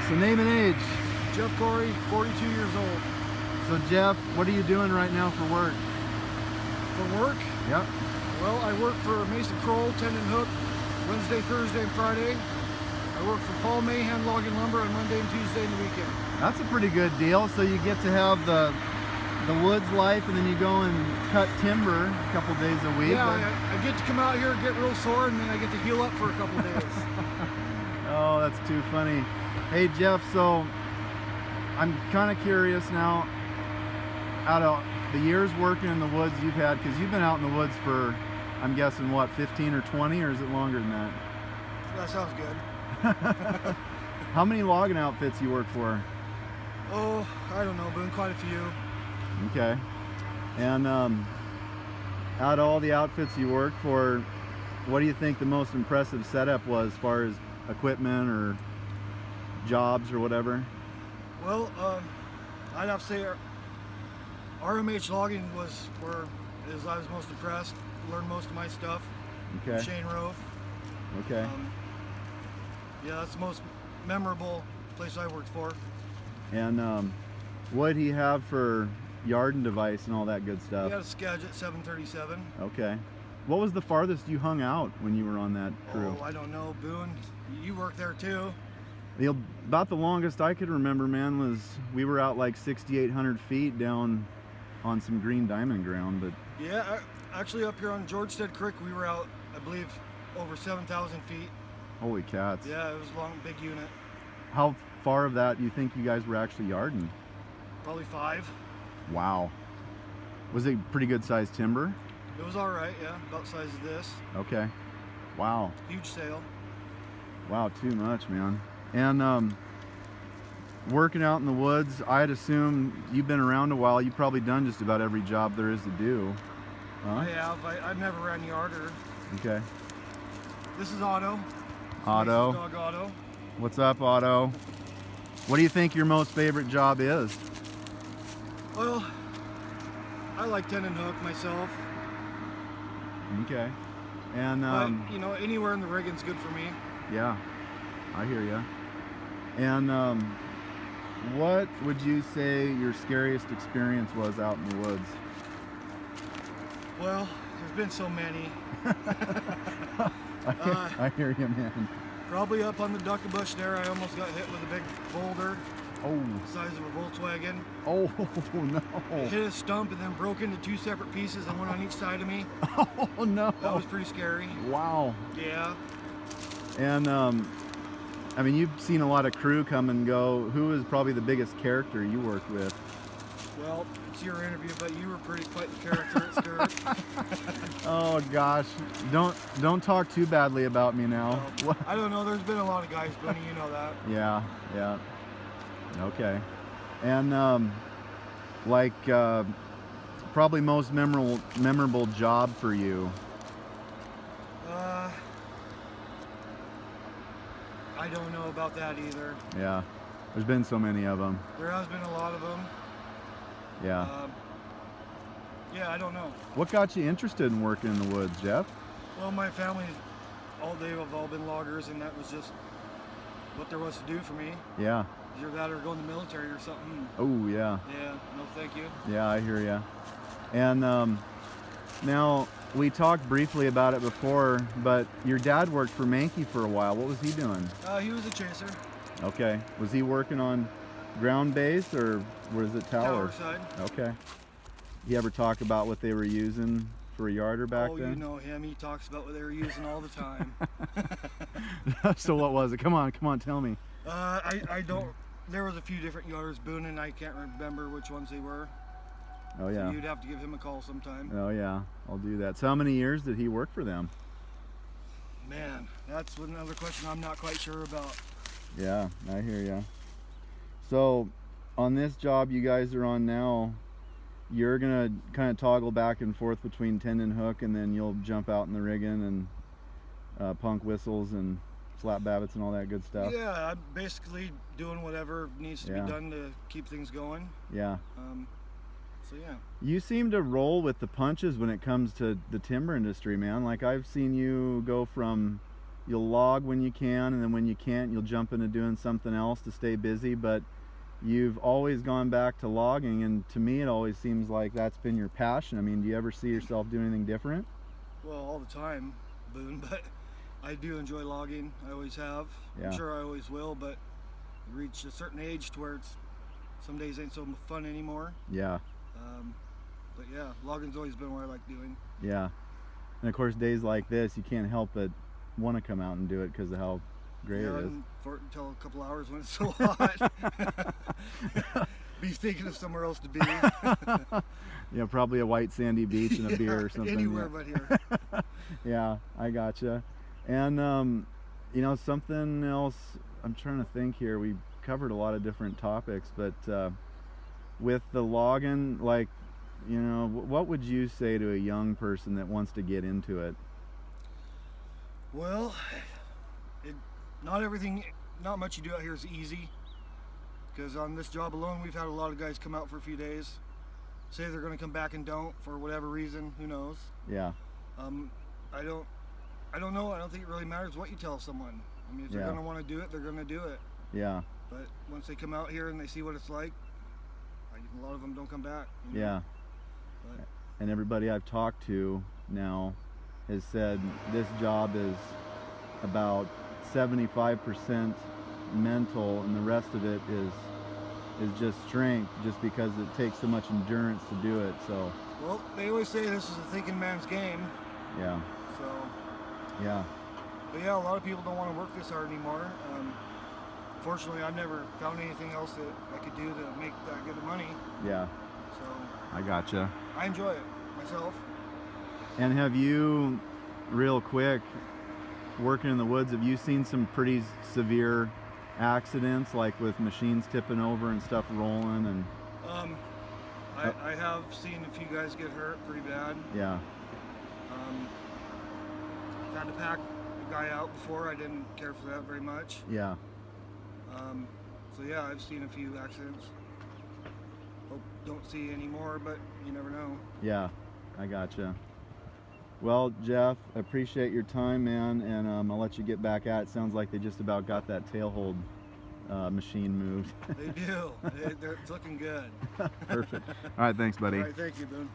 So name and age. Jeff Corey, 42 years old. So Jeff, what are you doing right now for work? For work? Yep. Well, I work for Mason Kroll, Tendon Hook, Wednesday, Thursday, and Friday. I work for Paul Mahan Logging Lumber on Monday and Tuesday and the weekend. That's a pretty good deal. So you get to have the woods life, and then you go and cut timber a couple days a week. Yeah, I get to come out here, get real sore, and then I get to heal up for a couple days. Oh, that's too funny. Hey Jeff, so I'm kind of curious now, out of the years working in the woods you've had, because you've been out in the woods for, I'm guessing, what, 15 or 20, or is it longer than that? That sounds good. How many logging outfits you work for? Oh, I don't know, Boone, quite a few. Okay. And out of all the outfits you work for, what do you think the most impressive setup was as far as equipment or jobs or whatever? Well, I'd have to say RMH logging was where I was most impressed. Learned most of my stuff. Okay. Shane Rove. Okay. Yeah, that's the most memorable place I worked for. And what did he have for yard and device and all that good stuff? We had a Skagit 737. Okay. What was the farthest you hung out when you were on that crew? Oh, I don't know, Boone. You worked there too. About the longest I could remember, man, was we were out like 6,800 feet down on some green diamond ground. But yeah, actually up here on Georgestead Creek, we were out, I believe, over 7,000 feet. holy cats. Yeah, it was a long, big unit. How far of that do you think you guys were actually yarding? Probably 5. Wow. Was it pretty good sized timber? It was all right, yeah, about the size of this. Okay. Wow. Huge sail. Wow, too much, man. And working out in the woods, I'd assume you've been around a while. You've probably done just about every job there is to do. Huh? I have. I've never ran yard or... Okay. This is Otto. Otto. Dog Otto. What's up, Otto? What do you think your most favorite job is? Well, I like Tendon Hook myself. Okay. And but, you know, anywhere in the rigging's good for me. yeah, I hear ya. And what would you say your scariest experience was out in the woods? Well, there's been so many. I hear you, man. Probably up on the duck bush there, I almost got hit with a big boulder. Oh. The size of a Volkswagen. Oh, no. It hit a stump and then broke into 2 separate pieces and one on each side of me. Oh, no. That was pretty scary. Wow. Yeah. And, I mean, you've seen a lot of crew come and go. Who is probably the biggest character you worked with? Well, it's your interview, but you were quite the character at Sturt. Oh, gosh. Don't talk too badly about me now. Well, I don't know. There's been a lot of guys, Bunny, you know that. Yeah, yeah. Okay. And probably most memorable job for you? I don't know about that either. Yeah. There's been so many of them. There has been a lot of them. Yeah. Yeah, I don't know. What got you interested in working in the woods, Jeff? Well, my family, they have all been loggers, and that was just what there was to do for me. Yeah. Either that or go in the military or something. Oh, yeah. Yeah, no thank you. Yeah, I hear ya. And now, we talked briefly about it before, but your dad worked for Mankey for a while. What was he doing? He was a chaser. Okay. Was he working on ground base, or was it tower? Tower side. Okay. You ever talk about what they were using for a yarder back then? Oh, you know him. He talks about what they were using all the time. So what was it? Come on, tell me. I don't... There was a few different yarders, Boone, and I can't remember which ones they were. Oh, yeah. So you'd have to give him a call sometime. Oh, yeah. I'll do that. So how many years did he work for them? Man, that's another question I'm not quite sure about. Yeah, I hear ya. So on this job you guys are on now, you're gonna kind of toggle back and forth between Tendon Hook, and then you'll jump out in the rigging and punk whistles and slap babbits and all that good stuff. Yeah, I'm basically doing whatever needs to be done to keep things going. Yeah. So yeah. You seem to roll with the punches when it comes to the timber industry, man. Like I've seen you go from you'll log when you can, and then when you can't, you'll jump into doing something else to stay busy. But you've always gone back to logging, and to me it always seems like that's been your passion. I mean, do you ever see yourself doing anything different? Well, all the time, Boone, but I do enjoy logging. I always have. Yeah. I'm sure I always will, but you reach a certain age to where it's some days ain't so fun anymore. Yeah. But yeah, logging's always been what I like doing. Yeah. And of course, days like this, you can't help but want to come out and do it because of how great it is. Until a couple hours when it's so hot. Be thinking of somewhere else to be. Yeah, probably a white sandy beach and a beer or something. Anywhere but here. Yeah, I gotcha. And you know, something else, I'm trying to think here. We covered a lot of different topics, but with the logging, like, you know, what would you say to a young person that wants to get into it? Well, not much you do out here is easy. Because on this job alone, we've had a lot of guys come out for a few days, say they're going to come back and don't for whatever reason. Who knows? Yeah. I don't know. I don't think it really matters what you tell someone. I mean, if they're going to want to do it, they're going to do it. Yeah. But once they come out here and they see what it's like, a lot of them don't come back. You know? Yeah. But and everybody I've talked to now has said this job is about 75% mental, and the rest of it is just strength, just because it takes so much endurance to do it. So well, they always say this is a thinking man's game. yeah. So Yeah. but yeah, a lot of people don't want to work this hard anymore. Fortunately, I've never found anything else that I could do to make that good of money. Yeah. So I gotcha. I enjoy it myself. And have you, real quick, working in the woods, have you seen some pretty severe accidents, like with machines tipping over and stuff rolling? And I have seen a few guys get hurt pretty bad. yeah. I've had to pack a guy out before. I didn't care for that very much. Yeah. So yeah, I've seen a few accidents. Hope don't see any more, but you never know. Yeah, I gotcha. Well, Jeff, I appreciate your time, man, and I'll let you get back at it. Sounds like they just about got that tail hold machine moved. They do. It's looking good. Perfect. All right, thanks, buddy. All right, thank you, Boone.